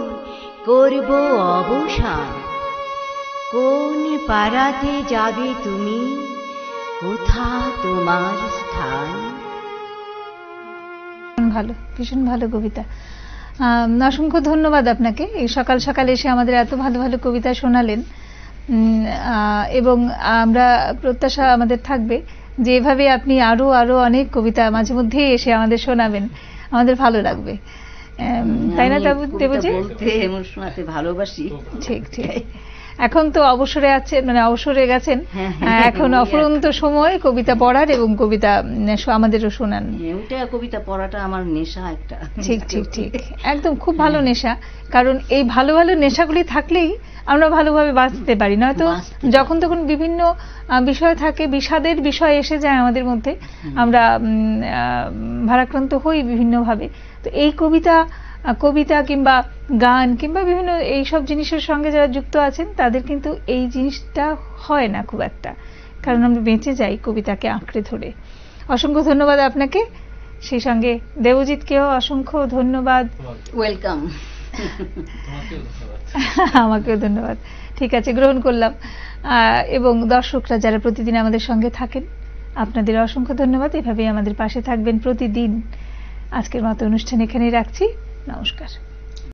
করব অবসান। কোন পাড়াতে যাবে তুমি, কোথা তোমার স্থান? ভালো, ভীষণ ভালো কবিতা। অসংখ্য ধন্যবাদ আপনাকে, এই সকাল সকাল এসে আমাদের এত ভালো ভালো কবিতা শোনালেন। এবং আমরা প্রত্যাশা আমাদের থাকবে যে এভাবে আপনি আরো আরো অনেক কবিতা মাঝে মধ্যে এসে আমাদের শোনাবেন, আমাদের ভালো লাগবে, তাই না দেবজি? এমন শোনাতে ভালোবাসি। ঠিক ঠিক। এখন তো অবসরে আছে, মানে অবসরে গেছেন, হ্যাঁ, এখন অফুরন্ত সময় কবিতা পড়ার এবং কবিতা আমাদেরও শোনান। ওটা কবিতা পড়াটা আমার নেশা একটা। ঠিক ঠিক ঠিক, একদম খুব ভালো নেশা। কারণ এই ভালো ভালো নেশাগুলি থাকলেই আমরা ভালোভাবে বাঁচতে পারি, নয়তো যখন তখন বিভিন্ন বিষয় থাকে, বিষাদের বিষয় এসে যায় আমাদের মধ্যে, আমরা ভারাক্রান্ত হই বিভিন্নভাবে। তো এই কবিতা কিংবা গান কিংবা বিভিন্ন এইসব জিনিসের সঙ্গে যারা যুক্ত আছেন তাদের কিন্তু এই জিনিসটা হয় না খুব একটা, কারণ আমরা বেঁচে যাই কবিতাকে আঁকড়ে ধরে। অসংখ্য ধন্যবাদ আপনাকে, সেই সঙ্গে দেবজিৎকেও অসংখ্য ধন্যবাদ। ওয়েলকাম। আমাকেও ধন্যবাদ। ঠিক আছে, গ্রহণ করলাম। এবং দর্শকরা যারা প্রতিদিন আমাদের সঙ্গে থাকেন, আপনাদের অসংখ্য ধন্যবাদ। এভাবেই আমাদের পাশে থাকবেন প্রতিদিন। আজকের মতো অনুষ্ঠান এখানেই রাখছি। নমস্কার।